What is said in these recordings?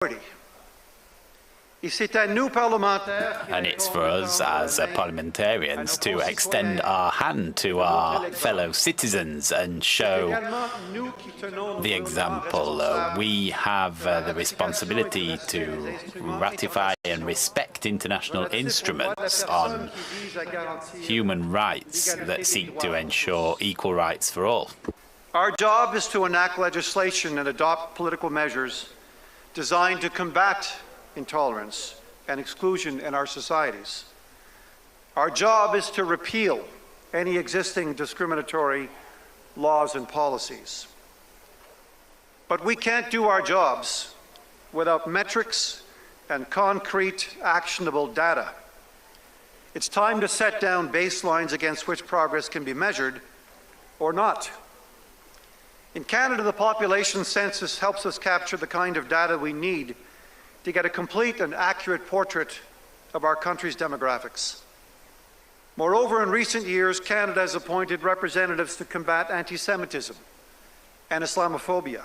And it's for us as parliamentarians to extend our hand to our fellow citizens and show the example. We have the responsibility to ratify and respect international instruments on human rights that seek to ensure equal rights for all. Our job is to enact legislation and adopt political measures designed to combat intolerance and exclusion in our societies. Our job is to repeal any existing discriminatory laws and policies. But we can't do our jobs without metrics and concrete, actionable data. It's time to set down baselines against which progress can be measured or not. In Canada, the population census helps us capture the kind of data we need to get a complete and accurate portrait of our country's demographics. Moreover, in recent years, Canada has appointed representatives to combat anti-Semitism and Islamophobia.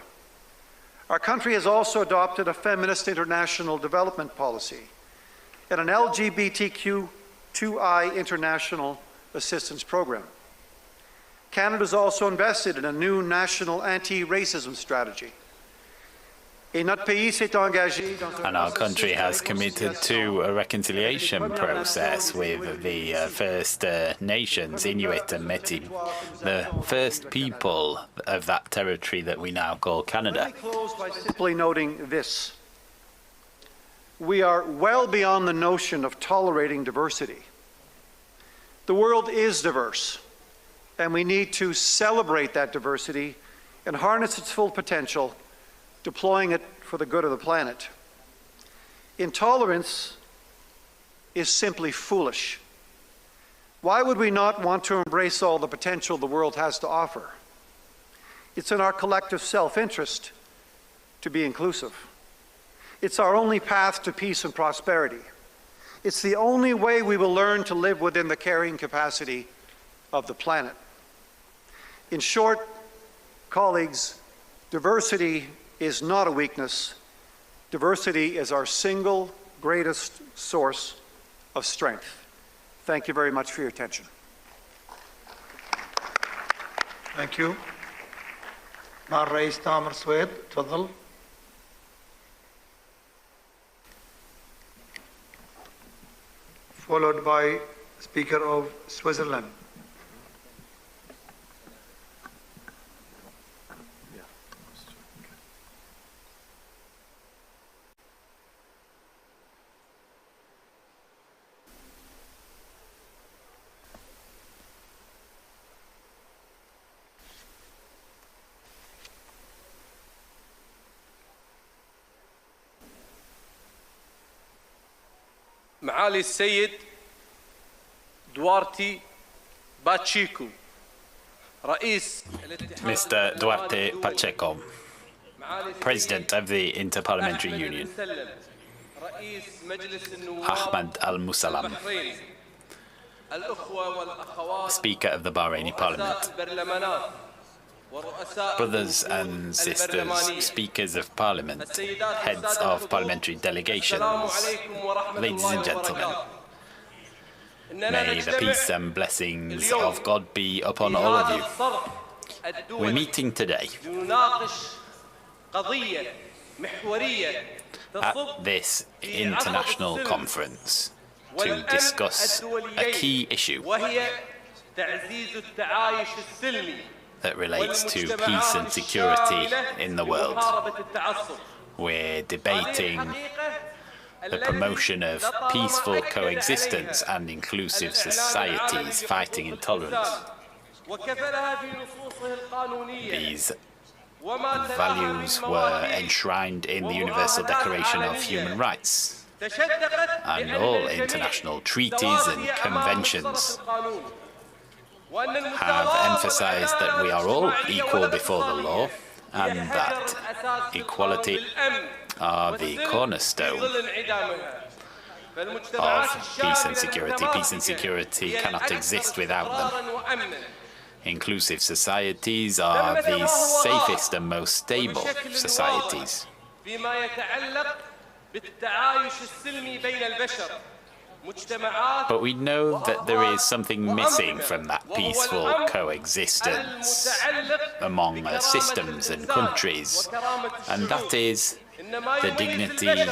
Our country has also adopted a feminist international development policy and an LGBTQ2I international assistance program. Canada has also invested in a new national anti-racism strategy. And our country has committed to a reconciliation process with the First Nations, Inuit and Métis, the first people of that territory that we now call Canada. Let me close by simply noting this. We are well beyond the notion of tolerating diversity. The world is diverse, and we need to celebrate that diversity and harness its full potential, deploying it for the good of the planet. Intolerance is simply foolish. Why would we not want to embrace all the potential the world has to offer? It's in our collective self-interest to be inclusive. It's our only path to peace and prosperity. It's the only way we will learn to live within the carrying capacity of the planet. In short, colleagues, diversity is not a weakness. Diversity is our single greatest source of strength. Thank you very much for your attention. Thank you. مع الرئيس تامر سويد تفضل. Followed by Speaker of Switzerland. معالي السيد دوارتي باتشيكو رئيس Mr. Duarte Pacheco, President of the Interparliamentary Union. Ahmad Al-Musallam, Speaker of the Bahraini Parliament. Brothers and sisters, Speakers of Parliament, Heads of Parliamentary Delegations, ladies and gentlemen, may the peace and blessings of God be upon all of you. We're meeting today at this international conference to discuss a key issue that relates to peace and security in the world. We're debating the promotion of peaceful coexistence and inclusive societies fighting intolerance. These values were enshrined in the Universal Declaration of Human Rights and all international treaties and conventions have emphasized that we are all equal before the law and that equality are the cornerstone of peace and security. Peace and security cannot exist without them. Inclusive societies are the safest and most stable societies. فيما يتعلق بالتعايش السلمي بين البشر. But we know that there is something missing from that peaceful coexistence among systems and countries, and that is the dignity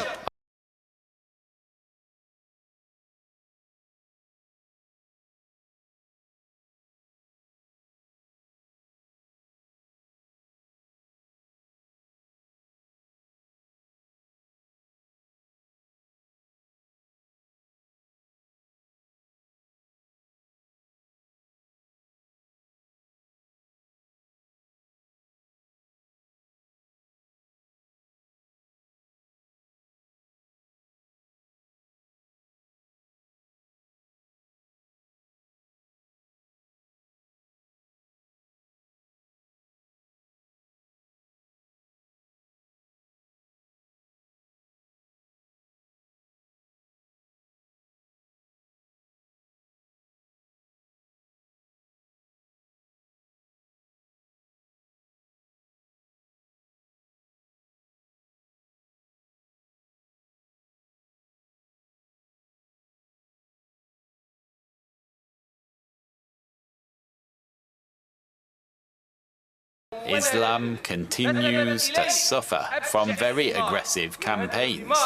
Islam continues to suffer from very aggressive campaigns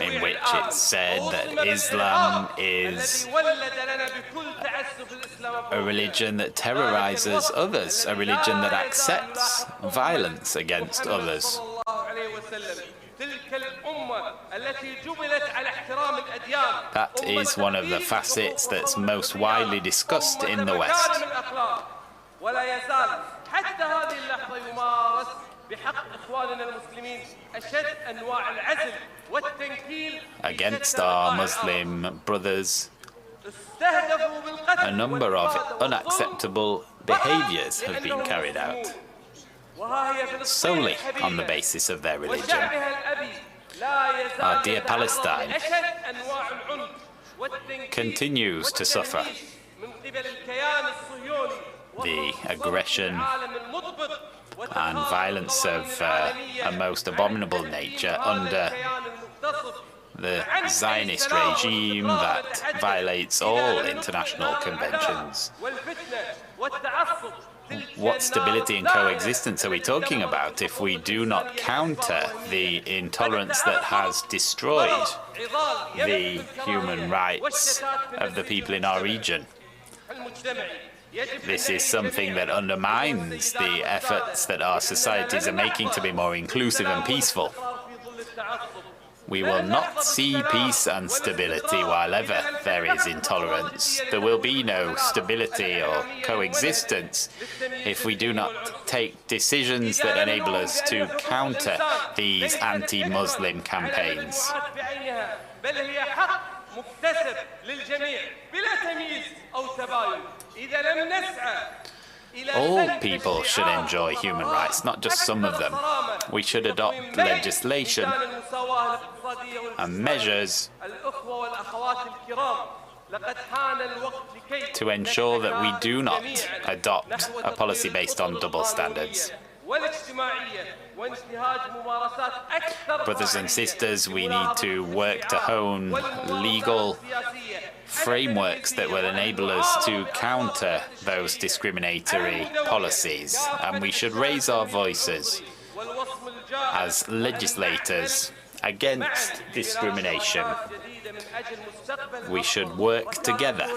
in which it's said that Islam is a religion that terrorizes others, a religion that accepts violence against others. That is one of the facets that's most widely discussed in the West. Against our Muslim brothers, a number of unacceptable behaviours have been carried out solely on the basis of their religion. Our dear Palestine continues to suffer the aggression and violence of a most abominable nature under the Zionist regime that violates all international conventions. What stability and coexistence are we talking about if we do not counter the intolerance that has destroyed the human rights of the people in our region? This is something that undermines the efforts that our societies are making to be more inclusive and peaceful. We will not see peace and stability while ever there is intolerance. There will be no stability or coexistence if we do not take decisions that enable us to counter these anti-Muslim campaigns. All people should enjoy human rights, not just some of them. We should adopt legislation and measures to ensure that we do not adopt a policy based on double standards. Brothers and sisters, we need to work to hone legal frameworks that will enable us to counter those discriminatory policies, and we should raise our voices as legislators against discrimination. We should work together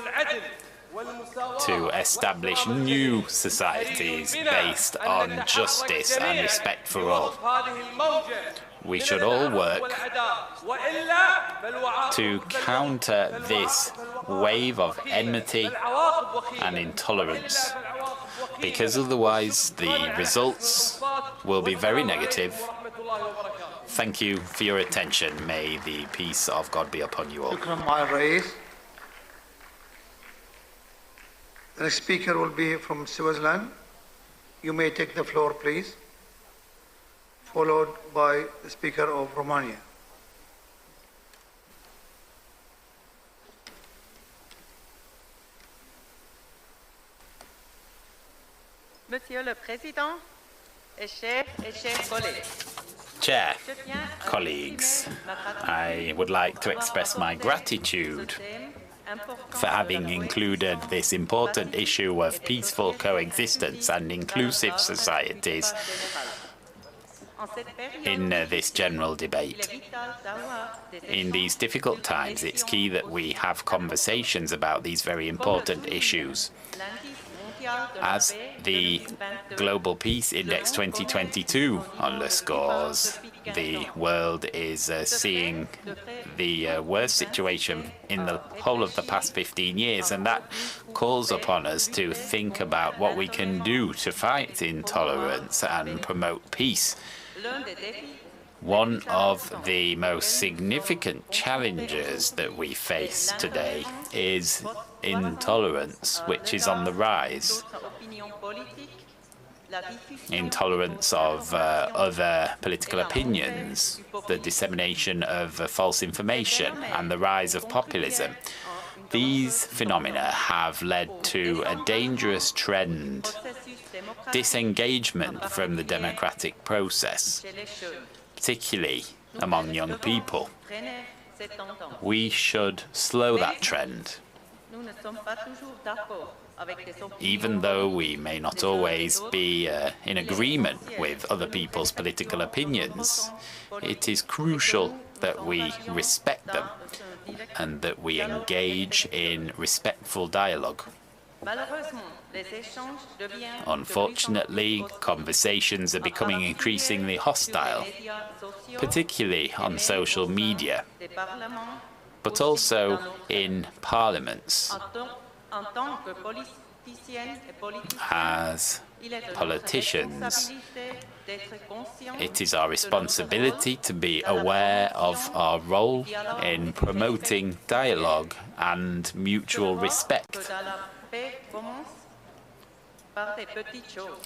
to establish new societies based on justice and respect for all. We should all work to counter this wave of enmity and intolerance, because otherwise the results will be very negative. Thank you for your attention. May the peace of God be upon you all. The next speaker will be from Switzerland. You may take the floor, please, followed by the speaker of Romania. Monsieur le Président, Chair, colleagues, I would like to express my gratitude for having included this important issue of peaceful coexistence and inclusive societies in this general debate. In these difficult times, it's key that we have conversations about these very important issues. As the Global Peace Index 2022 underscores, the world is seeing the worst situation in the whole of the past 15 years, and that calls upon us to think about what we can do to fight intolerance and promote peace. One of the most significant challenges that we face today is intolerance, which is on the rise. Intolerance of other political opinions, the dissemination of false information, and the rise of populism. These phenomena have led to a dangerous trend, disengagement from the democratic process, particularly among young people. We should slow that trend. Even though we may not always be in agreement with other people's political opinions, it is crucial that we respect them and that we engage in respectful dialogue. Unfortunately, conversations are becoming increasingly hostile, particularly on social media, but also in parliaments. As politicians, it is our responsibility to be aware of our role in promoting dialogue and mutual respect.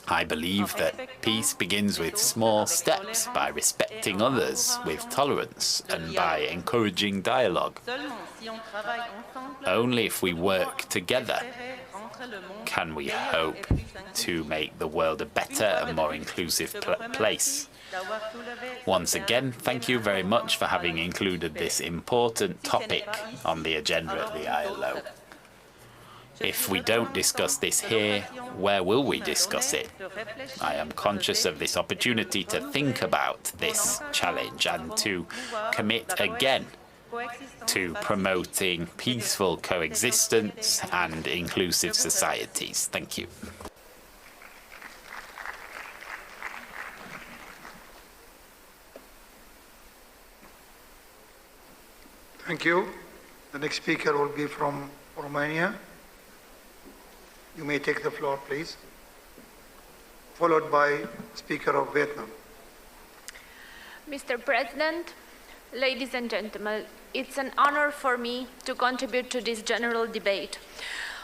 I believe that peace begins with small steps, by respecting others with tolerance and by encouraging dialogue. Only if we work together can we hope to make the world a better and more inclusive place. Once again, thank you very much for having included this important topic on the agenda at the ILO. If we don't discuss this here, where will we discuss it? I am conscious of this opportunity to think about this challenge and to commit again to promoting peaceful coexistence and inclusive societies. Thank you. Thank you. The next speaker will be from Romania. You may take the floor, please. Followed by Speaker of Vietnam. Mr. President, ladies and gentlemen, it's an honor for me to contribute to this general debate.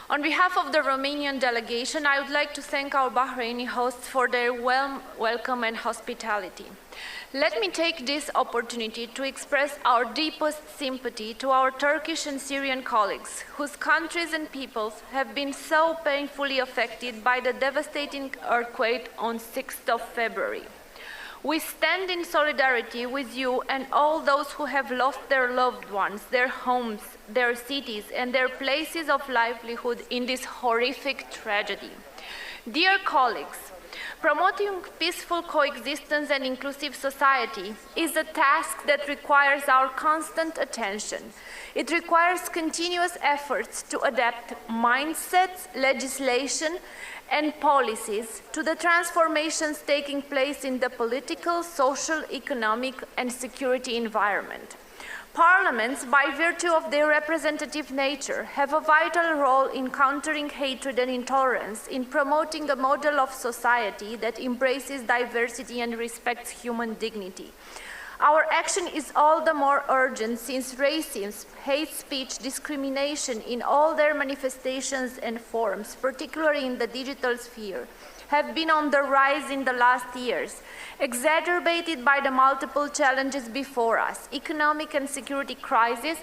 On behalf of the Romanian delegation, I would like to thank our Bahraini hosts for their warm welcome and hospitality. Let me take this opportunity to express our deepest sympathy to our Turkish and Syrian colleagues, whose countries and peoples have been so painfully affected by the devastating earthquake on 6th of February. We stand in solidarity with you and all those who have lost their loved ones, their homes, their cities, and their places of livelihood in this horrific tragedy. Dear colleagues, promoting peaceful coexistence and inclusive society is a task that requires our constant attention. It requires continuous efforts to adapt mindsets, legislation, and policies to the transformations taking place in the political, social, economic, and security environment. Parliaments, by virtue of their representative nature, have a vital role in countering hatred and intolerance, in promoting a model of society that embraces diversity and respects human dignity. Our action is all the more urgent since racism, hate speech, discrimination in all their manifestations and forms, particularly in the digital sphere, have been on the rise in the last years, exacerbated by the multiple challenges before us: economic and security crisis,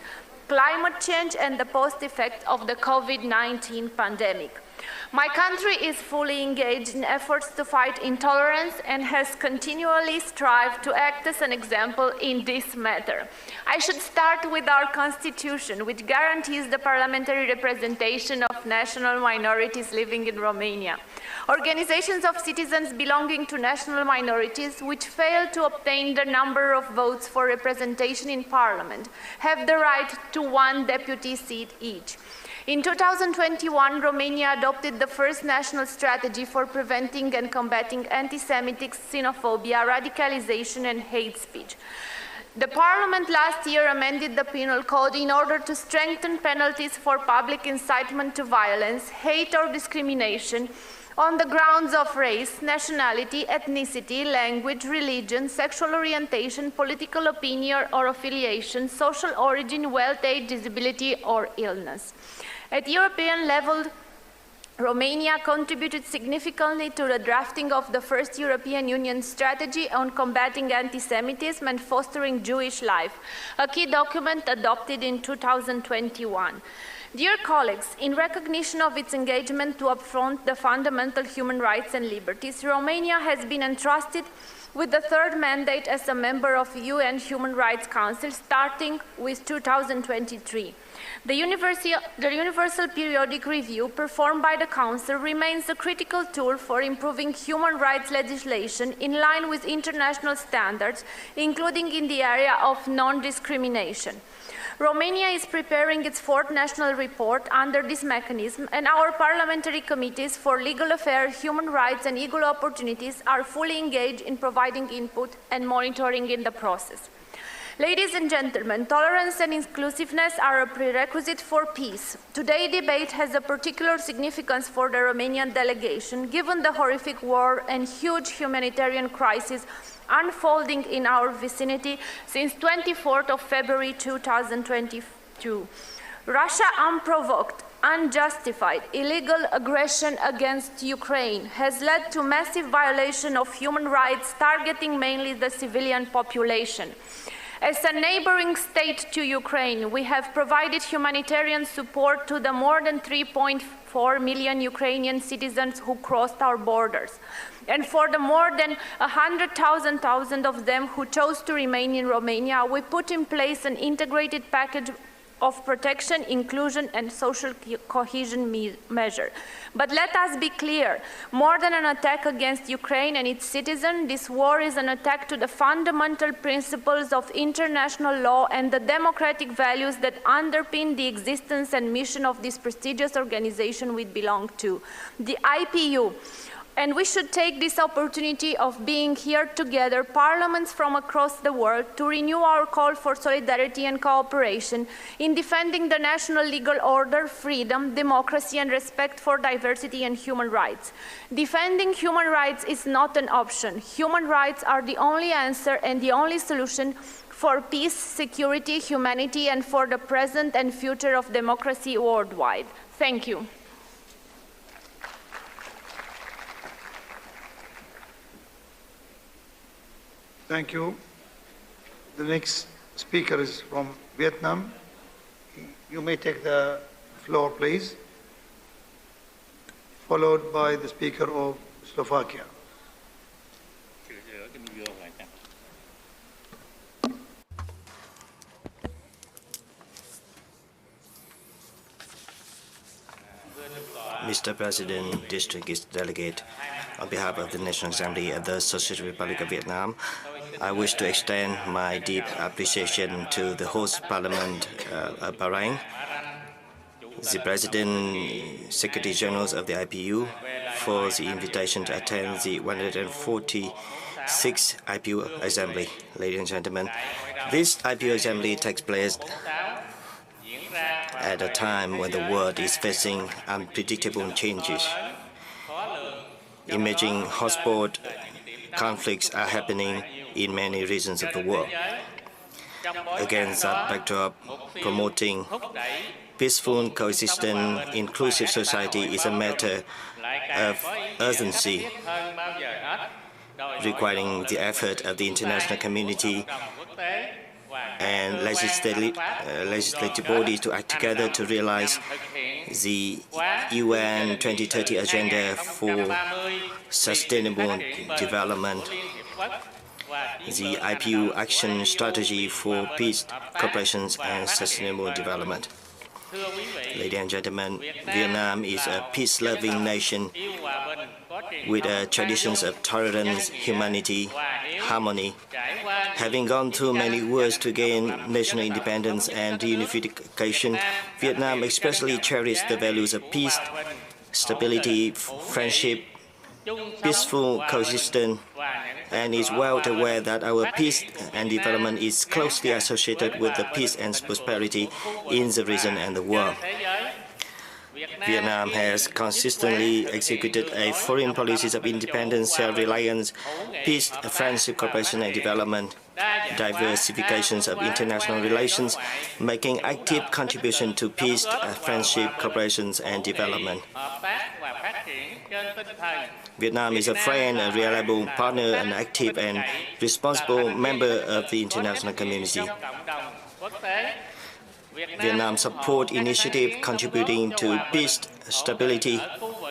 climate change, and the post-effect of the COVID-19 pandemic. My country is fully engaged in efforts to fight intolerance and has continually strived to act as an example in this matter. I should start with our Constitution, which guarantees the parliamentary representation of national minorities living in Romania. Organizations of citizens belonging to national minorities which fail to obtain the number of votes for representation in parliament have the right to one deputy seat each. In 2021, Romania adopted the first national strategy for preventing and combating anti-Semitic xenophobia, radicalization and hate speech. The Parliament last year amended the Penal Code in order to strengthen penalties for public incitement to violence, hate or discrimination on the grounds of race, nationality, ethnicity, language, religion, sexual orientation, political opinion or affiliation, social origin, wealth, age, disability or illness. At European level, Romania contributed significantly to the drafting of the first European Union strategy on combating anti-Semitism and fostering Jewish life, a key document adopted in 2021. Dear colleagues, in recognition of its engagement to uphold the fundamental human rights and liberties, Romania has been entrusted with the third mandate as a member of the UN Human Rights Council starting with 2023. The Universal Periodic Review performed by the Council remains a critical tool for improving human rights legislation in line with international standards, including in the area of non-discrimination. Romania is preparing its fourth national report under this mechanism, and our parliamentary committees for legal affairs, human rights and equal opportunities are fully engaged in providing input and monitoring in the process. Ladies and gentlemen, tolerance and inclusiveness are a prerequisite for peace. Today's debate has a particular significance for the Romanian delegation, given the horrific war and huge humanitarian crisis unfolding in our vicinity since 24th of February 2022. Russia unprovoked, unjustified, illegal aggression against Ukraine has led to massive violation of human rights targeting mainly the civilian population. As a neighboring state to Ukraine, we have provided humanitarian support to the more than 3.4 million Ukrainian citizens who crossed our borders. And for the more than 100,000 of them who chose to remain in Romania, we put in place an integrated package of protection, inclusion and social cohesion measure. But let us be clear, more than an attack against Ukraine and its citizens, this war is an attack to the fundamental principles of international law and the democratic values that underpin the existence and mission of this prestigious organization we belong to, the IPU. And we should take this opportunity of being here together, parliaments from across the world, to renew our call for solidarity and cooperation in defending the national legal order, freedom, democracy and respect for diversity and human rights. Defending human rights is not an option. Human rights are the only answer and the only solution for peace, security, humanity and for the present and future of democracy worldwide. Thank you. Thank you. The next speaker is from Vietnam. You may take the floor, please, followed by the speaker of Slovakia. Mr. President, distinguished delegate, on behalf of the National Assembly of the Socialist Republic of Vietnam, I wish to extend my deep appreciation to the host parliament of Bahrain, the President, Secretary Generals of the IPU, for the invitation to attend the 146th IPU Assembly. Ladies and gentlemen, this IPU Assembly takes place at a time when the world is facing unpredictable changes. Emerging hotspot conflicts are happening in many regions of the world. Against that backdrop, promoting peaceful, coexistent, inclusive society is a matter of urgency, requiring the effort of the international community and legislative bodies to act together to realize the UN 2030 Agenda for Sustainable Development, the IPU Action Strategy for Peace, Cooperation and Sustainable Development. Ladies and gentlemen, Vietnam is a peace-loving nation with traditions of tolerance, humanity, harmony. Having gone through many wars to gain national independence and unification, Vietnam especially cherishes the values of peace, stability, friendship, peaceful coexistence, and is well aware that our peace and development is closely associated with the peace and prosperity in the region and the world. Vietnam has consistently executed a foreign policy of independence, self-reliance, peace, friendship, cooperation and development, diversifications of international relations, making active contribution to peace, friendship, cooperation and development. Vietnam is a friend, a reliable partner, an active and responsible member of the international community. Vietnam supports initiatives contributing to peace, stability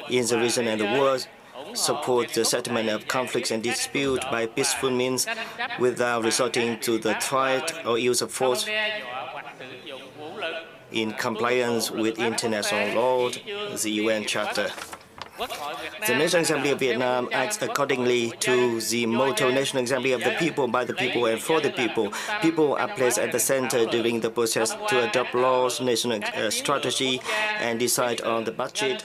in the region and the world, supports the settlement of conflicts and disputes by peaceful means without resorting to the threat or use of force, in compliance with international law, the UN Charter. The National Assembly of Vietnam acts accordingly to the motto National Assembly of the people, by the people and for the people. People are placed at the center during the process to adopt laws, national strategy, and decide on the budget,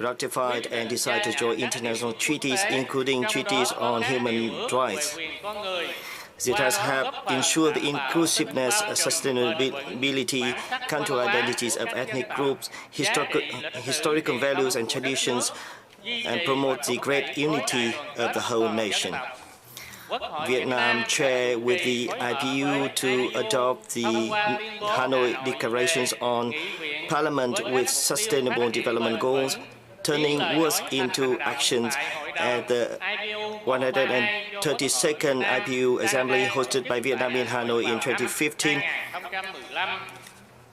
ratified and decide to join international treaties, including treaties on human rights. It has helped ensure the inclusiveness, sustainability, country identities of ethnic groups, historical values and traditions, and promote the great unity of the whole nation. Vietnam chaired with the IPU to adopt the Hanoi Declarations on Parliament with Sustainable Development Goals, turning words into actions at the 132nd IPU Assembly hosted by Vietnam in Hanoi in 2015,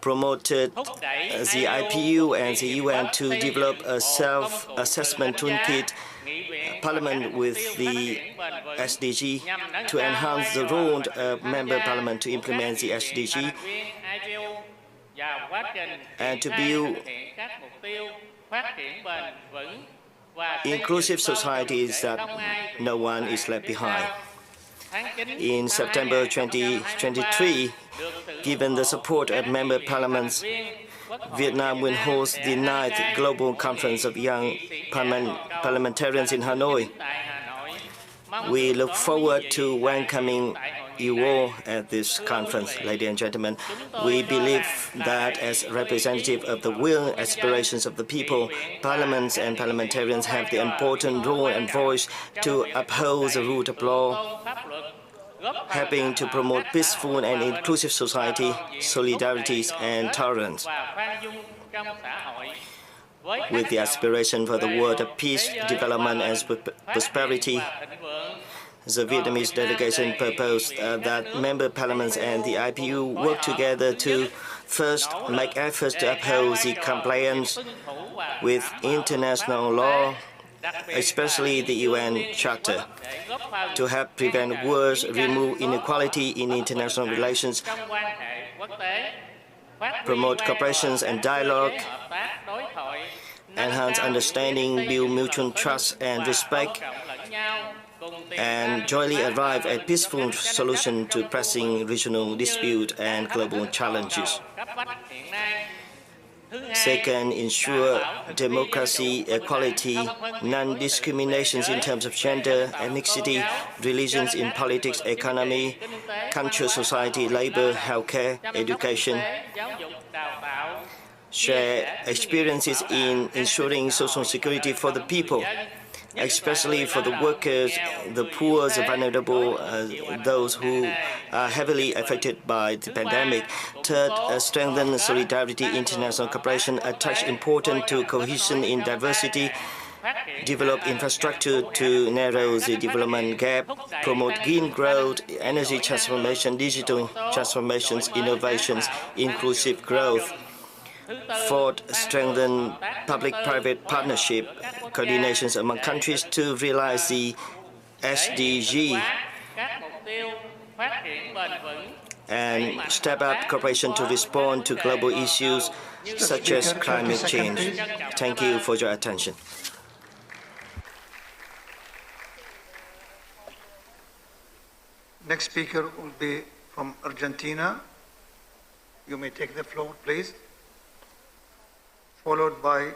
promoted the IPU and the UN to develop a self-assessment toolkit, Parliament with the SDG, to enhance the role of Member Parliament to implement the SDG, and to build inclusive societies that no one is left behind. In September 2023, given the support of member parliaments, Vietnam will host the 9th Global Conference of Young Parliamentarians in Hanoi. We look forward to welcoming you all at this conference. Ladies and gentlemen, we believe that as representative of the will and aspirations of the people, parliaments and parliamentarians have the important role and voice to uphold the rule of law, helping to promote peaceful and inclusive society, solidarity and tolerance. With the aspiration for the world of peace, development and prosperity, the Vietnamese delegation proposed that member parliaments and the IPU work together to first make efforts to uphold the compliance with international law, especially the UN Charter, to help prevent wars, remove inequality in international relations, promote cooperation and dialogue, enhance understanding, build mutual trust and respect, and jointly arrive at peaceful solution to pressing regional disputes and global challenges. Second, ensure democracy, equality, non-discrimination in terms of gender, ethnicity, religions in politics, economy, culture, society, labor, healthcare, education. Share experiences in ensuring social security for the people, especially for the workers, the poor, the vulnerable, those who are heavily affected by the pandemic. Third, strengthen solidarity, international cooperation, attach importance to cohesion in diversity, develop infrastructure to narrow the development gap, promote green growth, energy transformation, digital transformations, innovations, inclusive growth. Fourth, strengthen public-private partnership coordinations among countries to realize the SDG and step up cooperation to respond to global issues such as climate change. Thank you for your attention. Next speaker will be from Argentina. You may take the floor, please. Followed by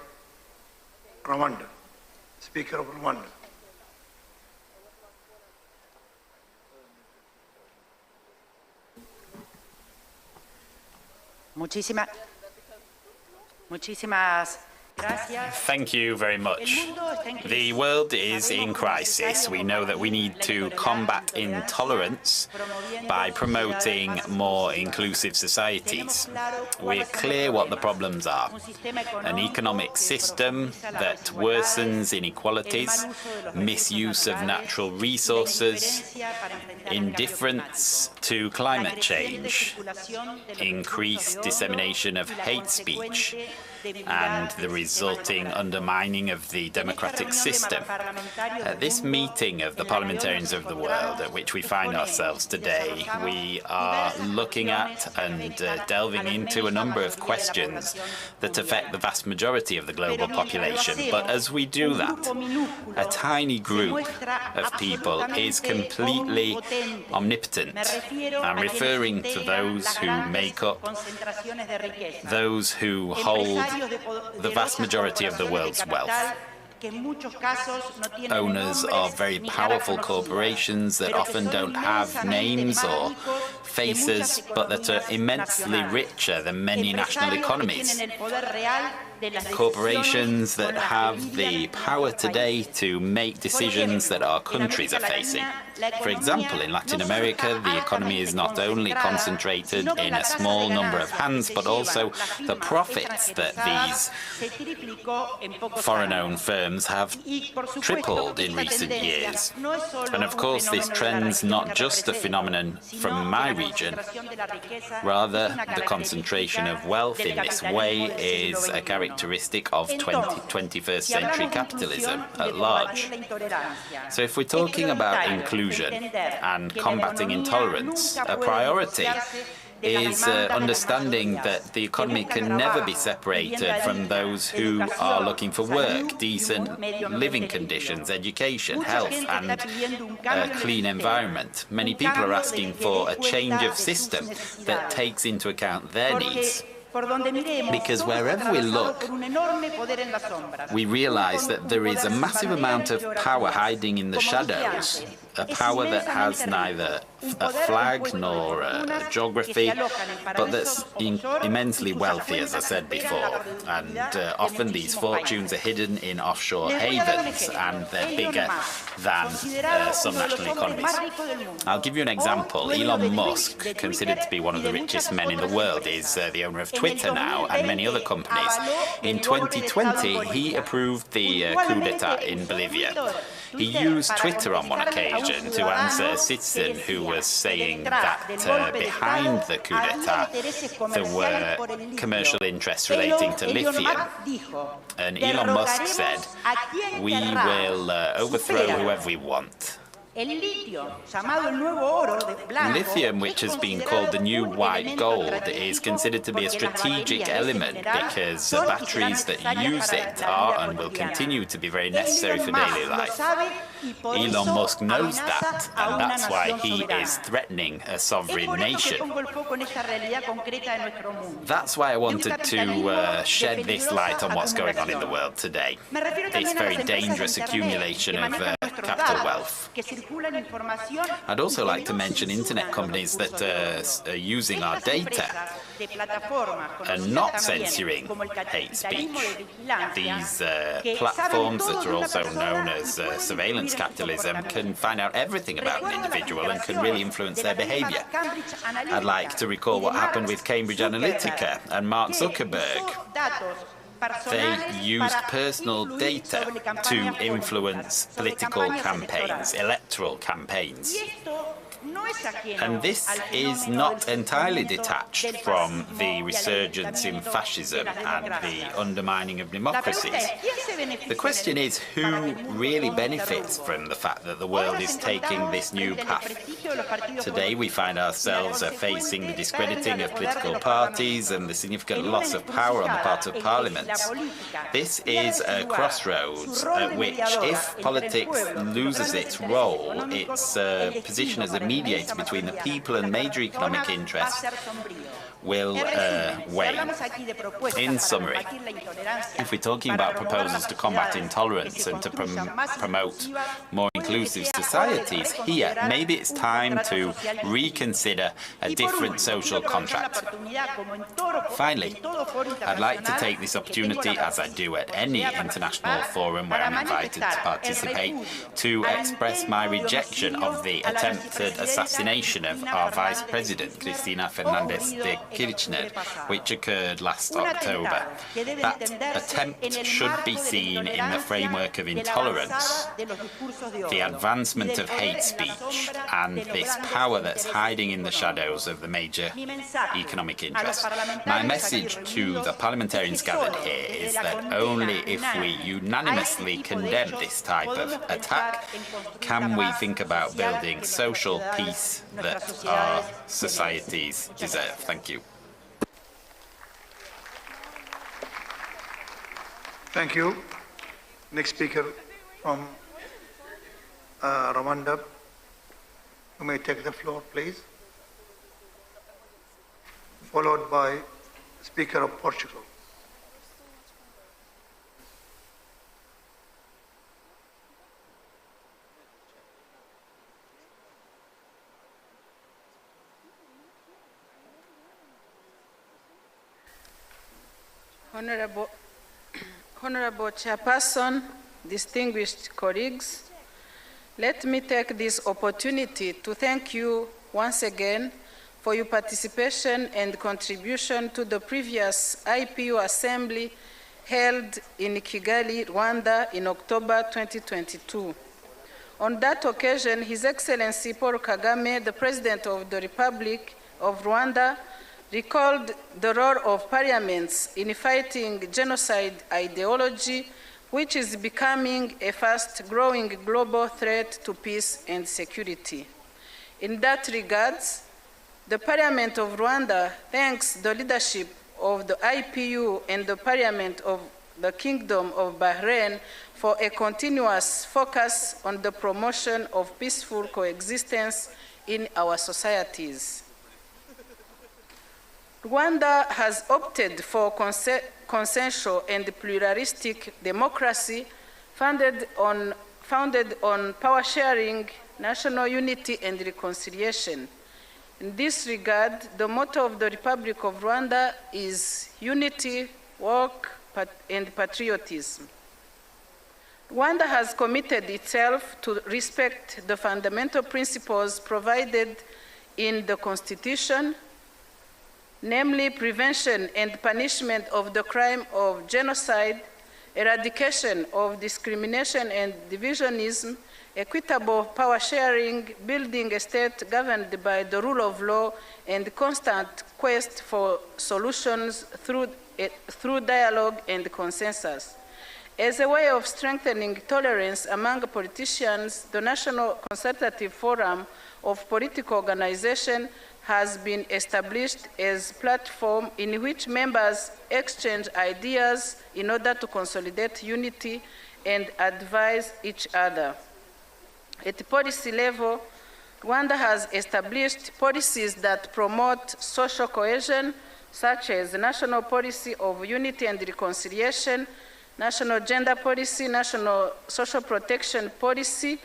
Rwanda, Speaker of Rwanda. Muchísimas gracias. Thank you very much. The world is in crisis. We know that we need to combat intolerance by promoting more inclusive societies. We're clear what the problems are. An economic system that worsens inequalities, misuse of natural resources, indifference to climate change, increased dissemination of hate speech, and the resulting undermining of the democratic system. At this meeting of the parliamentarians of the world at which we find ourselves today, we are looking at and delving into a number of questions that affect the vast majority of the global population. But as we do that, a tiny group of people is completely omnipotent. I'm referring to those who make up, those who hold the vast majority of the world's wealth. Owners of very powerful corporations that often don't have names or faces, but that are immensely richer than many national economies. Corporations that have the power today to make decisions that our countries are facing. For example, in Latin America, the economy is not only concentrated in a small number of hands, but also the profits that these foreign-owned firms have tripled in recent years. And of course, this trend's not just a phenomenon from my region. Rather, the concentration of wealth in this way is a characteristic of 21st century capitalism at large. So if we're talking about inclusion and combating intolerance, a priority is understanding that the economy can never be separated from those who are looking for work, decent living conditions, education, health, and a clean environment. Many people are asking for a change of system that takes into account their needs. Because wherever we look, we realize that there is a massive amount of power hiding in the shadows, a power that has neither a flag nor a geography, but that's immensely wealthy, as I said before. And often these fortunes are hidden in offshore havens, and they're bigger than some national economies. I'll give you an example. Elon Musk, considered to be one of the richest men in the world, is the owner of Twitter now and many other companies. In 2020, he approved the coup d'etat in Bolivia. He used Twitter on one occasion to answer a citizen who was saying that behind the coup d'etat there were commercial interests relating to lithium. And Elon Musk said, "We will overthrow whoever we want." Lithium, which has been called the new white gold, is considered to be a strategic element because batteries that use it are and will continue to be very necessary for daily life. Elon Musk knows that, and that's why he is threatening a sovereign nation. That's why I wanted to shed this light on what's going on in the world today. This very dangerous accumulation of capital wealth. I'd also like to mention internet companies that are using our data and not censoring hate speech. These platforms that are also known as surveillance capitalism can find out everything about an individual and can really influence their behavior. I'd like to recall what happened with Cambridge Analytica and Mark Zuckerberg. They used personal data to influence political campaigns, electoral campaigns. And this is not entirely detached from the resurgence in fascism and the undermining of democracies. The question is who really benefits from the fact that the world is taking this new path. Today we find ourselves facing the discrediting of political parties and the significant loss of power on the part of parliaments. This is a crossroads at which, if politics loses its role, its position as a mediator between the people and major economic interests will wane. In summary, if we're talking about proposals to combat intolerance and to promote more inclusive societies, here maybe it's time to reconsider a different social contract. Finally, I'd like to take this opportunity, as I do at any international forum where I'm invited to participate, to express my rejection of the attempted assassination of our Vice President, Cristina Fernández de Kirchner, which occurred last October. That attempt should be seen in the framework of intolerance, the advancement of hate speech, and this power that's hiding in the shadows of the major economic interests. My message to the parliamentarians gathered here is that only if we unanimously condemn this type of attack can we think about building social peace that our societies deserve. Thank you. Thank you. Next speaker from Rwanda. You may take the floor, please. Followed by Speaker of Portugal. Honorable Chairperson, distinguished colleagues, let me take this opportunity to thank you once again for your participation and contribution to the previous IPU Assembly held in Kigali, Rwanda in October 2022. On that occasion, His Excellency Paul Kagame, the President of the Republic of Rwanda, recalled the role of parliaments in fighting genocide ideology, which is becoming a fast-growing global threat to peace and security. In that regard, the Parliament of Rwanda thanks the leadership of the IPU and the Parliament of the Kingdom of Bahrain for a continuous focus on the promotion of peaceful coexistence in our societies. Rwanda has opted for consensual and pluralistic democracy founded on power sharing, national unity, and reconciliation. In this regard, the motto of the Republic of Rwanda is unity, work, and patriotism. Rwanda has committed itself to respect the fundamental principles provided in the Constitution, namely prevention and punishment of the crime of genocide, eradication of discrimination and divisionism, equitable power sharing, building a state governed by the rule of law, and constant quest for solutions through dialogue and consensus. As a way of strengthening tolerance among politicians, the National Consultative Forum of Political Organization has been established as a platform in which members exchange ideas in order to consolidate unity and advise each other. At policy level, Rwanda has established policies that promote social cohesion, such as national policy of unity and reconciliation, national gender policy, national social protection policy,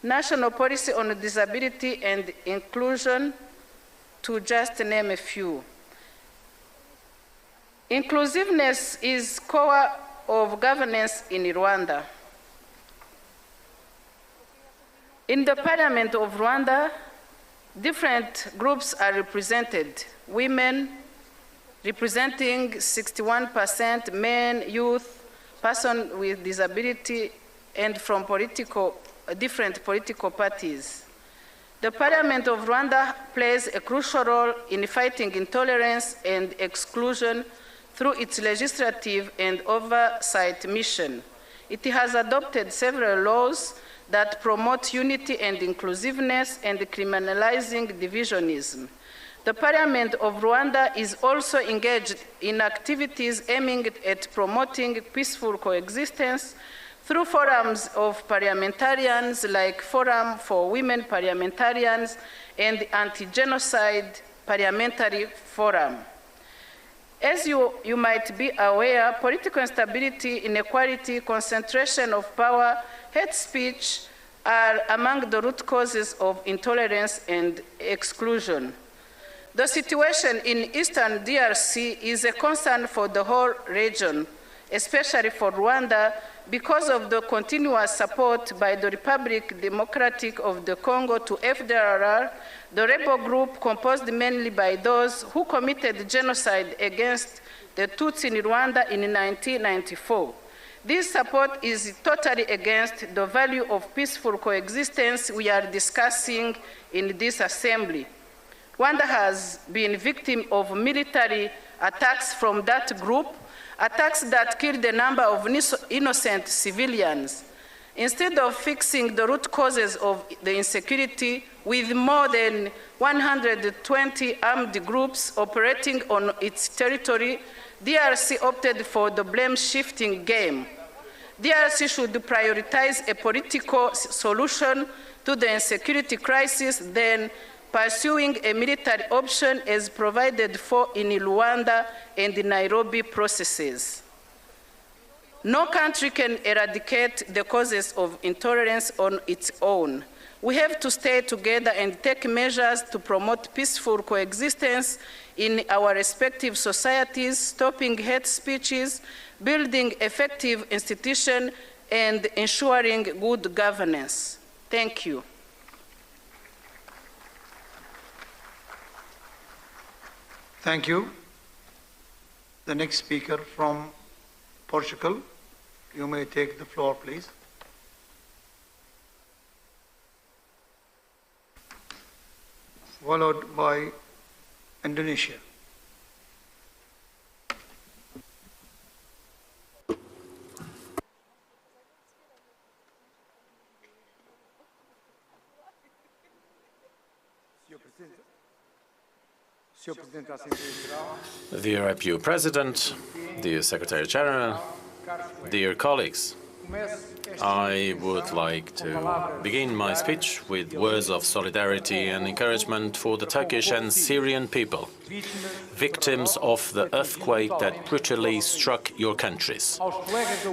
national policy on disability and inclusion, to just name a few. Inclusiveness is core of governance in Rwanda. In the Parliament of Rwanda, different groups are represented. Women representing 61%, men, youth, persons with disability, and from different political parties. The Parliament of Rwanda plays a crucial role in fighting intolerance and exclusion through its legislative and oversight mission. It has adopted several laws that promote unity and inclusiveness and criminalizing divisionism. The Parliament of Rwanda is also engaged in activities aiming at promoting peaceful coexistence through forums of parliamentarians like Forum for Women Parliamentarians and Anti-Genocide Parliamentary Forum. As you might be aware, political instability, inequality, concentration of power, hate speech are among the root causes of intolerance and exclusion. The situation in Eastern DRC is a concern for the whole region, especially for Rwanda, because of the continuous support by the Republic Democratic of the Congo to FDLR, the rebel group composed mainly by those who committed genocide against the Tutsi in Rwanda in 1994. This support is totally against the value of peaceful coexistence we are discussing in this assembly. Rwanda has been victim of military attacks from that group, attacks that killed a number of innocent civilians. Instead of fixing the root causes of the insecurity, with more than 120 armed groups operating on its territory, DRC opted for the blame-shifting game. DRC should prioritize a political solution to the insecurity crisis than pursuing a military option as provided for in Rwanda and the Nairobi processes. No country can eradicate the causes of intolerance on its own. We have to stay together and take measures to promote peaceful coexistence in our respective societies, stopping hate speeches, building effective institutions, and ensuring good governance. Thank you. Thank you. The next speaker from Portugal. You may take the floor, please. Followed by Indonesia. Dear IPU President, dear Secretary General, dear colleagues, I would like to begin my speech with words of solidarity and encouragement for the Turkish and Syrian people, victims of the earthquake that brutally struck your countries.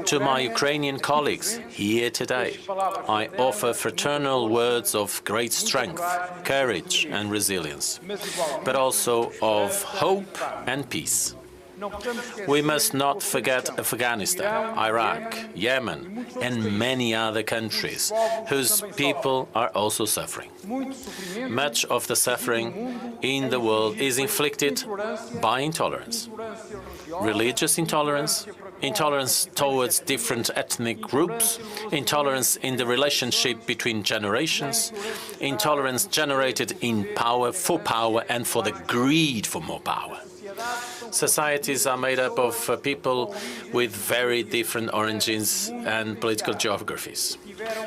To my Ukrainian colleagues here today, I offer fraternal words of great strength, courage and resilience, but also of hope and peace. We must not forget Afghanistan, Iraq, Yemen, and many other countries whose people are also suffering. Much of the suffering in the world is inflicted by intolerance. Religious intolerance, intolerance towards different ethnic groups, intolerance in the relationship between generations, intolerance generated in power and for the greed for more power. Societies are made up of people with very different origins and political geographies,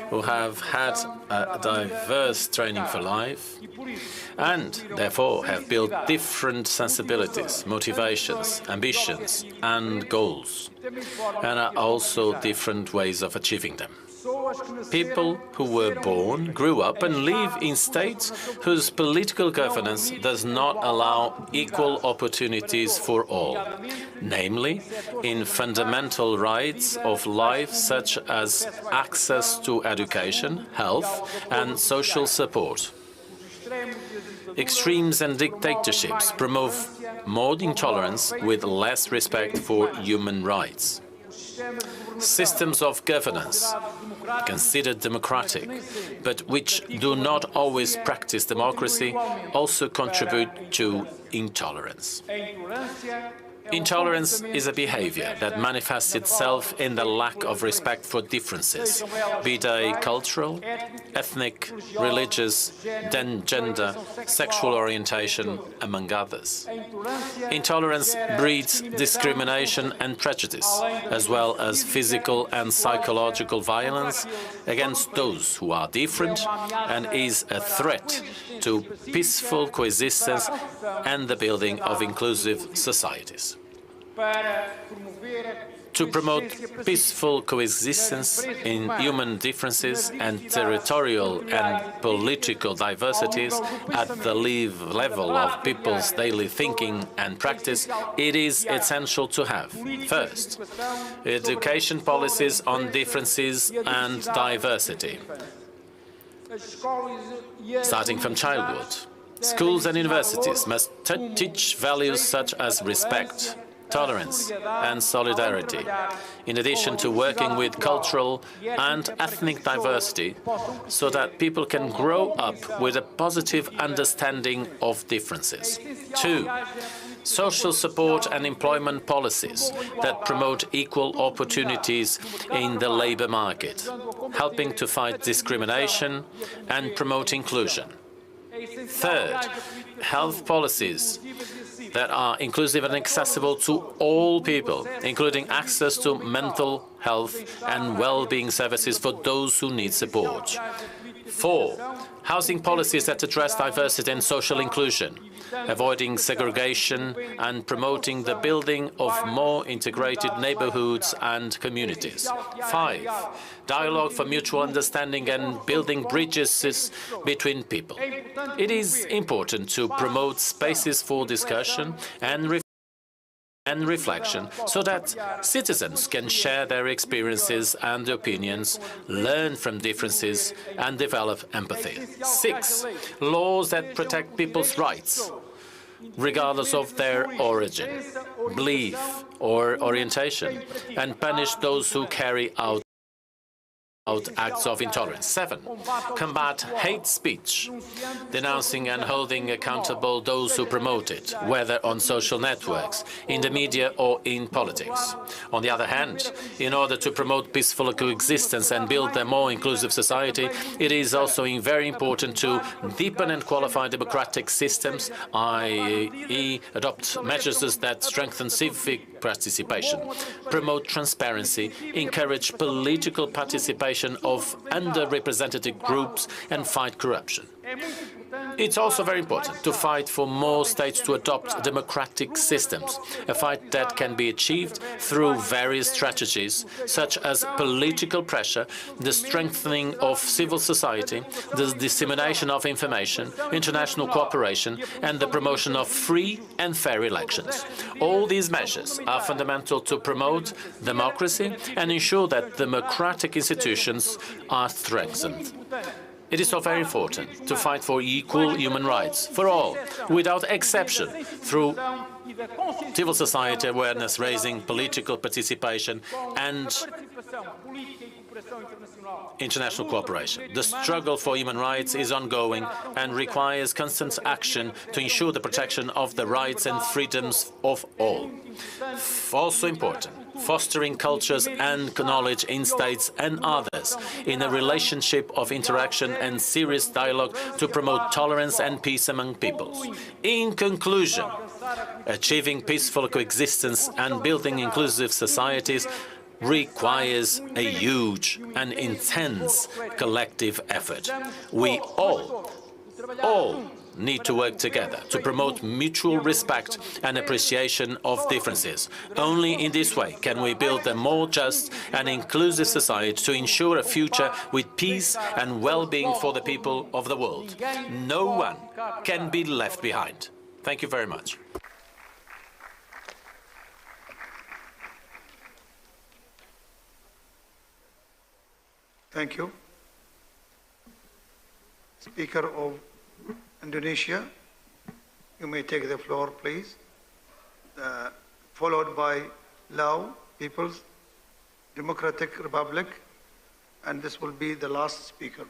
who have had a diverse training for life and therefore have built different sensibilities, motivations, ambitions and goals, and are also different ways of achieving them. People who were born, grew up and live in states whose political governance does not allow equal opportunities for all, namely in fundamental rights of life such as access to education, health and social support. Extremes and dictatorships promote more intolerance with less respect for human rights. Systems of governance, considered democratic, but which do not always practice democracy, also contribute to intolerance. Intolerance is a behavior that manifests itself in the lack of respect for differences, be they cultural, ethnic, religious, gender, sexual orientation, among others. Intolerance breeds discrimination and prejudice, as well as physical and psychological violence against those who are different, and is a threat to peaceful coexistence and the building of inclusive societies. To promote peaceful coexistence in human differences and territorial and political diversities at the level of people's daily thinking and practice, it is essential to have, first, education policies on differences and diversity, starting from childhood. Schools and universities must teach values such as respect, tolerance and solidarity, in addition to working with cultural and ethnic diversity so that people can grow up with a positive understanding of differences. 2. Social support and employment policies that promote equal opportunities in the labour market, helping to fight discrimination and promote inclusion. 3rd, health policies that are inclusive and accessible to all people, including access to mental health and well-being services for those who need support. 4, housing policies that address diversity and social inclusion, avoiding segregation and promoting the building of more integrated neighborhoods and communities. 5, dialogue for mutual understanding and building bridges between people. It is important to promote spaces for discussion and reflection so that citizens can share their experiences and opinions, learn from differences and develop empathy. 6, laws that protect people's rights, regardless of their origin, belief or orientation, and punish those who carry out acts of intolerance. 7, combat hate speech, denouncing and holding accountable those who promote it, whether on social networks, in the media or in politics. On the other hand, in order to promote peaceful coexistence and build a more inclusive society, it is also very important to deepen and qualify democratic systems, i.e. adopt measures that strengthen civic participation, promote transparency, encourage political participation of underrepresented groups and fight corruption. It's also very important to fight for more states to adopt democratic systems, a fight that can be achieved through various strategies, such as political pressure, the strengthening of civil society, the dissemination of information, international cooperation, and the promotion of free and fair elections. All these measures are fundamental to promote democracy and ensure that democratic institutions are strengthened. It is so very important to fight for equal human rights for all, without exception, through civil society awareness raising, political participation and international cooperation. The struggle for human rights is ongoing and requires constant action to ensure the protection of the rights and freedoms of all. Also important, fostering cultures and knowledge in states and others in a relationship of interaction and serious dialogue to promote tolerance and peace among peoples. In conclusion, achieving peaceful coexistence and building inclusive societies requires a huge and intense collective effort. We all need to work together to promote mutual respect and appreciation of differences. Only in this way can we build a more just and inclusive society to ensure a future with peace and well-being for the people of the world. No one can be left behind. Thank you very much. Thank you. Speaker of Indonesia, you may take the floor, please. Followed by Laos, People's Democratic Republic, and this will be the last speaker.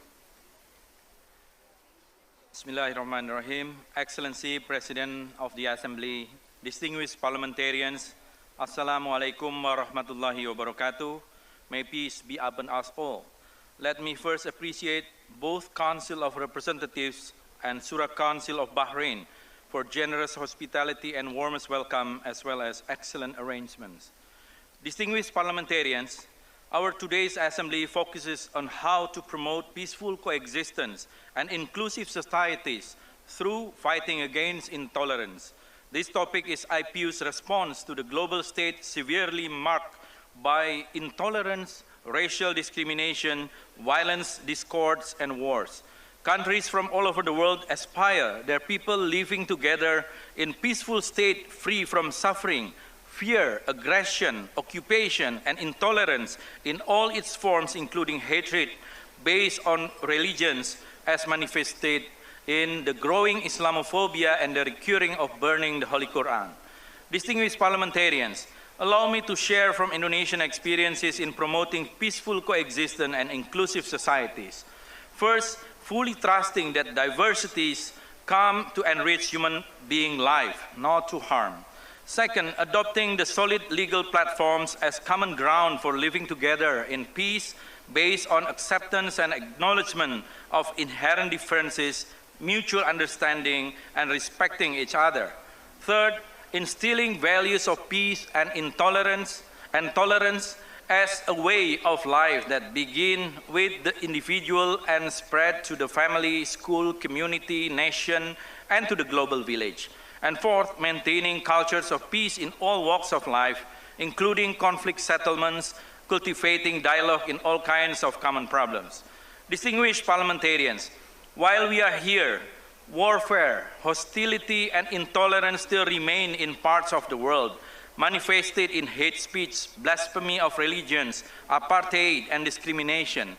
Bismillahirrahmanirrahim. Excellency, President of the Assembly, distinguished parliamentarians, Assalamu alaikum wa rahmatullahi wa barakatuh. May peace be upon us all. Let me first appreciate both Council of Representatives and Surah Council of Bahrain for generous hospitality and warmest welcome, as well as excellent arrangements. Distinguished parliamentarians, our today's assembly focuses on how to promote peaceful coexistence and inclusive societies through fighting against intolerance. This topic is IPU's response to the global state severely marked by intolerance, racial discrimination, violence, discords, and wars. Countries from all over the world aspire their people living together in peaceful state free from suffering, fear, aggression, occupation, and intolerance in all its forms, including hatred based on religions as manifested in the growing Islamophobia and the recurring of burning the Holy Quran. Distinguished parliamentarians, allow me to share from Indonesian experiences in promoting peaceful coexistence and inclusive societies. First, fully trusting that diversities come to enrich human being life, not to harm. Second, adopting the solid legal platforms as common ground for living together in peace based on acceptance and acknowledgement of inherent differences, mutual understanding, and respecting each other. Third, instilling values of peace and tolerance as a way of life that begin with the individual and spread to the family, school, community, nation, and to the global village. And fourth, maintaining cultures of peace in all walks of life, including conflict settlements, cultivating dialogue in all kinds of common problems. Distinguished parliamentarians, while we are here, warfare, hostility, and intolerance still remain in parts of the world, manifested in hate speech, blasphemy of religions, apartheid, and discrimination.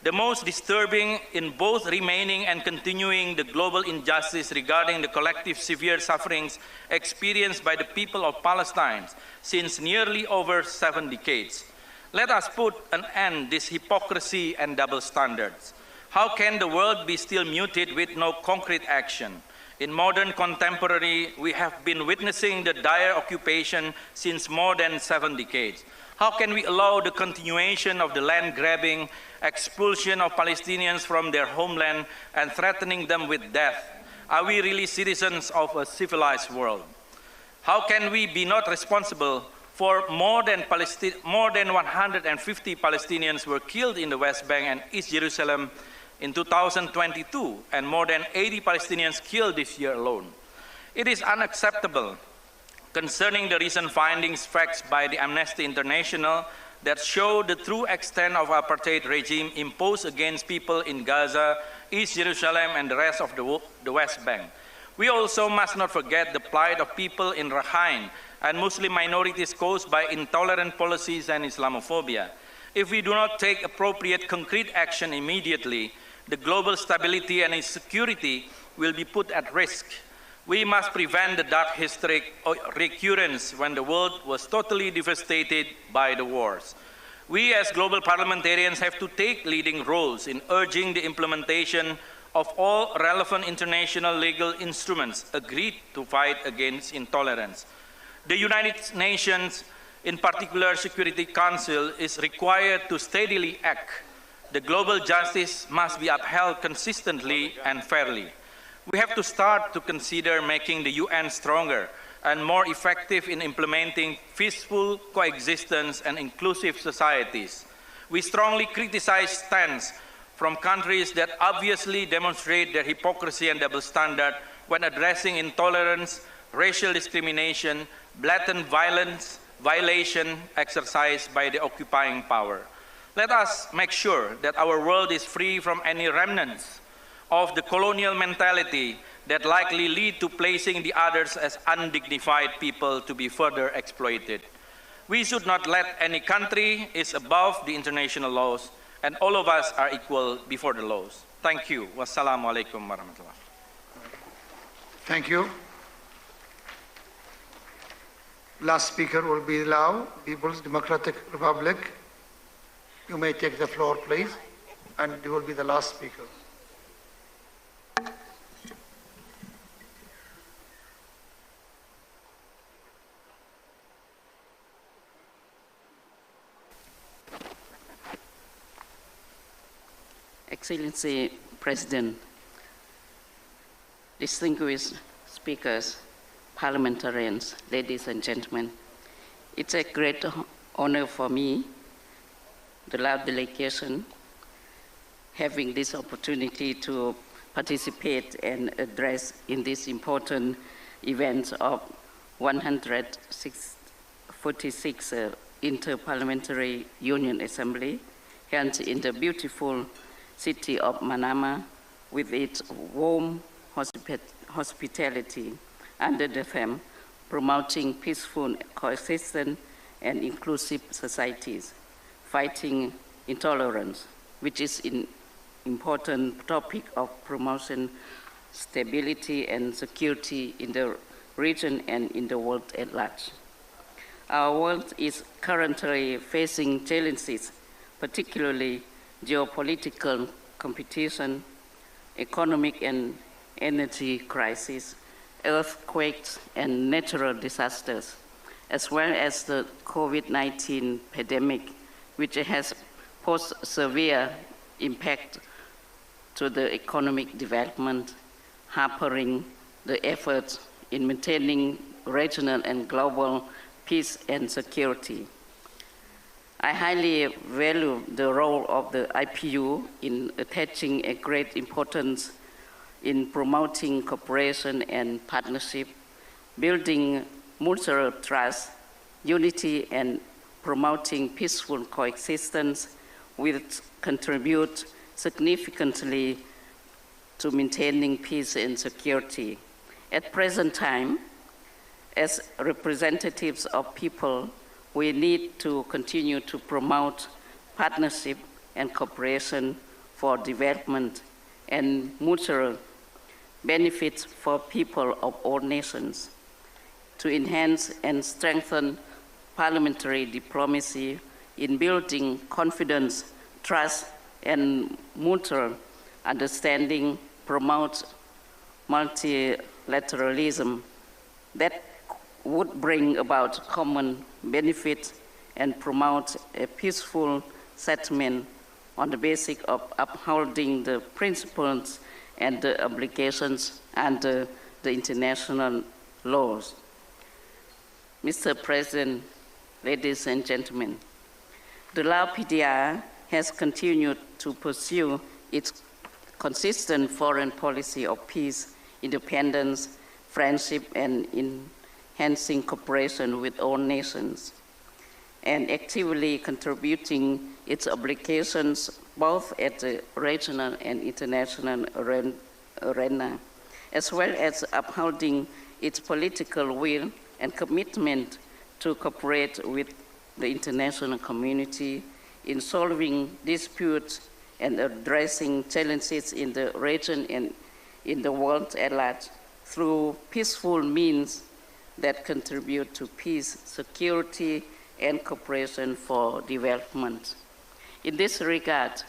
The most disturbing in both remaining and continuing the global injustice regarding the collective severe sufferings experienced by the people of Palestine since nearly over 7 decades. Let us put an end to this hypocrisy and double standards. How can the world be still muted with no concrete action? In modern contemporary, we have been witnessing the dire occupation since more than 7 decades. How can we allow the continuation of the land grabbing, expulsion of Palestinians from their homeland, and threatening them with death? Are we really citizens of a civilized world? How can we be not responsible for more than 150 Palestinians were killed in the West Bank and East Jerusalem in 2022, and more than 80 Palestinians killed this year alone? It is unacceptable concerning the recent findings facts by the Amnesty International that show the true extent of apartheid regime imposed against people in Gaza, East Jerusalem, and the rest of the West Bank. We also must not forget the plight of people in Rakhine and Muslim minorities caused by intolerant policies and Islamophobia. If we do not take appropriate concrete action immediately, the global stability and security will be put at risk. We must prevent the dark historic recurrence when the world was totally devastated by the wars. We as global parliamentarians have to take leading roles in urging the implementation of all relevant international legal instruments agreed to fight against intolerance. The United Nations, in particular Security Council, is required to steadily act. The global justice must be upheld consistently and fairly. We have to start to consider making the UN stronger and more effective in implementing peaceful coexistence and inclusive societies. We strongly criticize stance from countries that obviously demonstrate their hypocrisy and double standard when addressing intolerance, racial discrimination, blatant violation exercised by the occupying power. Let us make sure that our world is free from any remnants of the colonial mentality that likely lead to placing the others as undignified people to be further exploited. We should not let any country is above the international laws, and all of us are equal before the laws. Thank you. Wassalamu alaikum warahmatullah. Thank you. Last speaker will be Lao, People's Democratic Republic. You may take the floor, please, and you will be the last speaker. Excellency President, distinguished speakers, parliamentarians, ladies and gentlemen, it's a great honor for me, the Lao delegation, having this opportunity to participate and address in this important event of 146 Inter-Parliamentary Union Assembly, held in the beautiful city of Manama with its warm hospitality under the theme promoting peaceful coexistence and inclusive societies, fighting intolerance, which is an important topic of promotion, stability and security in the region and in the world at large. Our world is currently facing challenges, particularly geopolitical competition, economic and energy crisis, earthquakes and natural disasters, as well as the COVID-19 pandemic, which has posed severe impact to the economic development, hampering the efforts in maintaining regional and global peace and security. I highly value the role of the IPU in attaching a great importance in promoting cooperation and partnership, building mutual trust, unity, and promoting peaceful coexistence, which contribute significantly to maintaining peace and security. At present time, as representatives of people, we need to continue to promote partnership and cooperation for development and mutual benefits for people of all nations, to enhance and strengthen parliamentary diplomacy in building confidence, trust, and mutual understanding, promote multilateralism that would bring about common benefits and promote a peaceful settlement on the basis of upholding the principles and the obligations under the international laws. Mr. President, ladies and gentlemen, the Lao PDR has continued to pursue its consistent foreign policy of peace, independence, friendship, and enhancing cooperation with all nations, and actively contributing its obligations both at the regional and international arena, as well as upholding its political will and commitment to cooperate with the international community in solving disputes and addressing challenges in the region and in the world at large through peaceful means that contribute to peace, security, and cooperation for development. In this regard,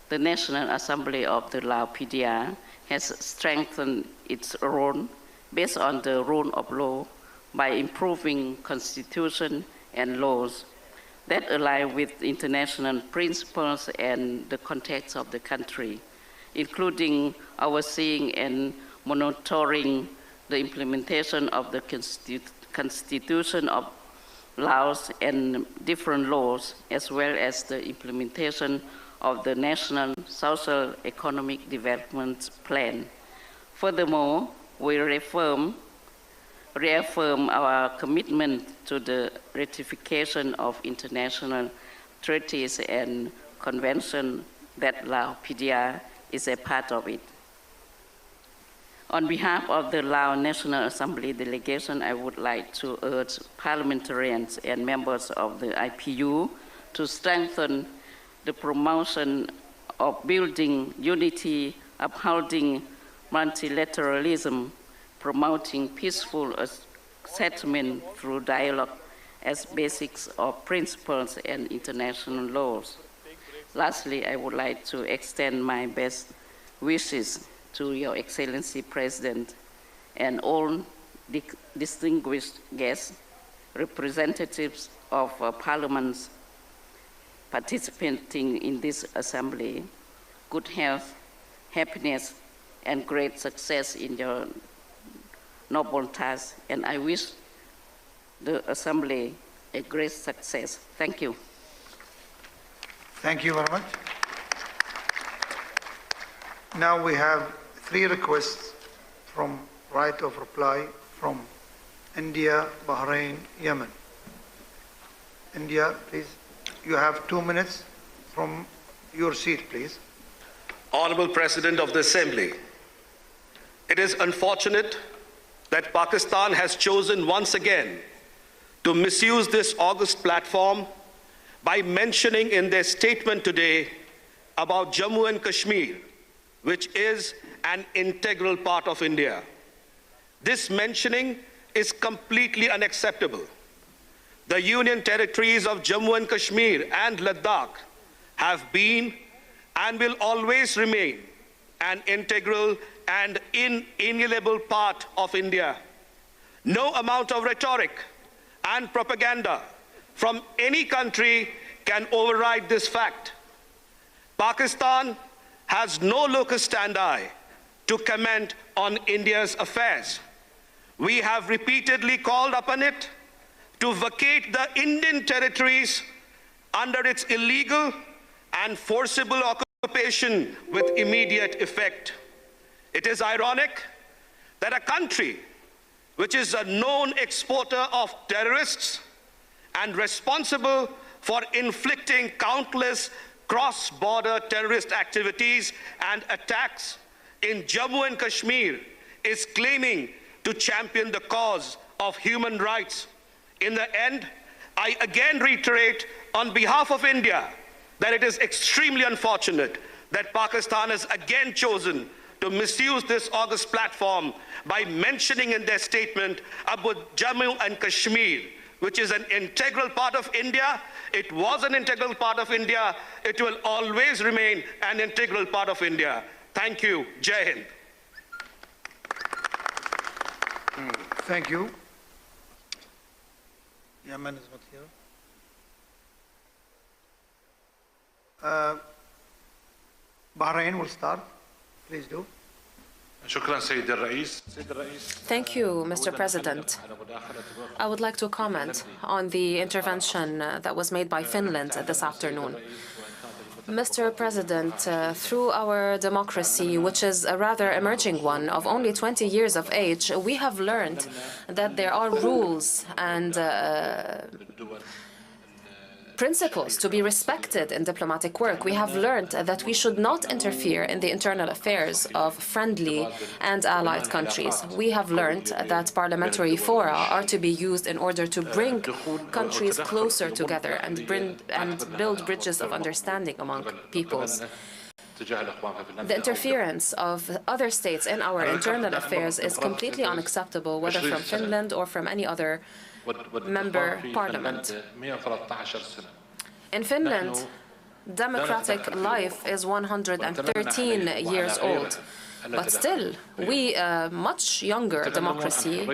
the National Assembly of the Lao PDR has strengthened its role based on the rule of law by improving constitution and laws that align with international principles and the context of the country, including overseeing and monitoring the implementation of the Constitution of Laos and different laws, as well as the implementation of the National Social Economic Development Plan. Furthermore, we reaffirm our commitment to the ratification of international treaties and conventions that Lao PDR is a part of it. On behalf of the Lao National Assembly delegation, I would like to urge parliamentarians and members of the IPU to strengthen the promotion of building unity, upholding multilateralism, promoting peaceful settlement through dialogue as basics of principles and international laws. Lastly, I would like to extend my best wishes to Your Excellency President and all distinguished guests, representatives of parliaments participating in this assembly, good health, happiness, and great success in your noble task. And I wish the Assembly a great success. Thank you. Thank you very much. Now we have 3 requests from right of reply from India, Bahrain, Yemen. India, please. You have 2 minutes from your seat, please. Honorable President of the Assembly, it is unfortunate that Pakistan has chosen once again to misuse this august platform by mentioning in their statement today about Jammu and Kashmir, which is an integral part of India. This mentioning is completely unacceptable. The Union territories of Jammu and Kashmir and Ladakh have been and will always remain an integral and inalienable part of India. No amount of rhetoric and propaganda from any country can override this fact. Pakistan has no locus standi to comment on India's affairs. We have repeatedly called upon it to vacate the Indian territories under its illegal and forcible occupation with immediate effect. It is ironic that a country which is a known exporter of terrorists and responsible for inflicting countless cross-border terrorist activities and attacks in Jammu and Kashmir is claiming to champion the cause of human rights. In the end, I again reiterate on behalf of India that it is extremely unfortunate that Pakistan has again chosen to misuse this august platform by mentioning in their statement about Jammu and Kashmir, which is an integral part of India. It was an integral part of India. It will always remain an integral part of India. Thank you. Jai Hind. Thank you. Yemen is not here. Bahrain will start. Please do. Thank you, Mr. President. I would like to comment on the intervention that was made by Finland this afternoon. Mr. President, through our democracy, which is a rather emerging one of only 20 years of age, we have learned that there are rules and principles to be respected in diplomatic work. We have learned that we should not interfere in the internal affairs of friendly and allied countries. We have learned that parliamentary fora are to be used in order to bring countries closer together and build bridges of understanding among peoples. The interference of other states in our internal affairs is completely unacceptable, whether from Finland or from any other member parliament. In Finland, democratic life is 113 years old. But still, we, a much younger democracy,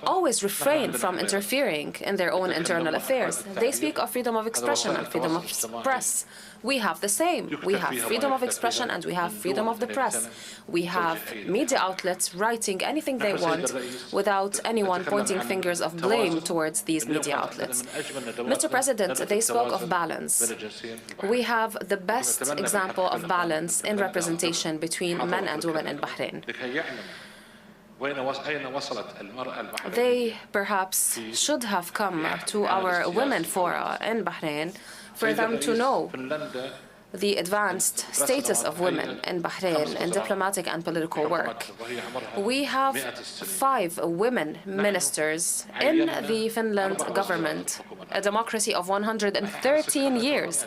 always refrain from interfering in their own internal affairs. They speak of freedom of expression and freedom of press. We have the same. We have freedom of expression and we have freedom of the press. We have media outlets writing anything they want without anyone pointing fingers of blame towards these media outlets. Mr. President, they spoke of balance. We have the best example of balance in representation between men and women in Bahrain. They perhaps should have come to our women fora in Bahrain for them to know the advanced status of women in Bahrain in diplomatic and political work. We have 5 women ministers in the Finland government, a democracy of 113 years.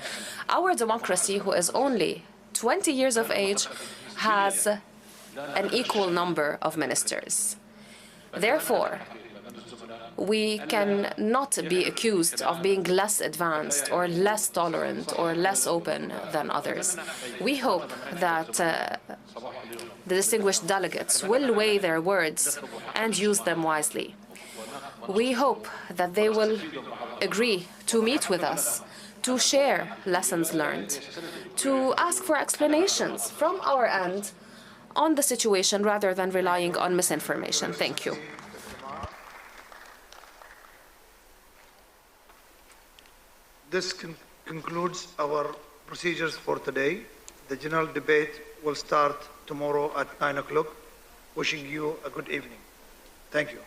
Our democracy, who is only 20 years of age, has an equal number of ministers. Therefore, we cannot be accused of being less advanced or less tolerant or less open than others. We hope that the distinguished delegates will weigh their words and use them wisely. We hope that they will agree to meet with us to share lessons learned, to ask for explanations from our end on the situation rather than relying on misinformation. Thank you. This concludes our procedures for today. The general debate will start tomorrow at 9 o'clock. Wishing you a good evening. Thank you.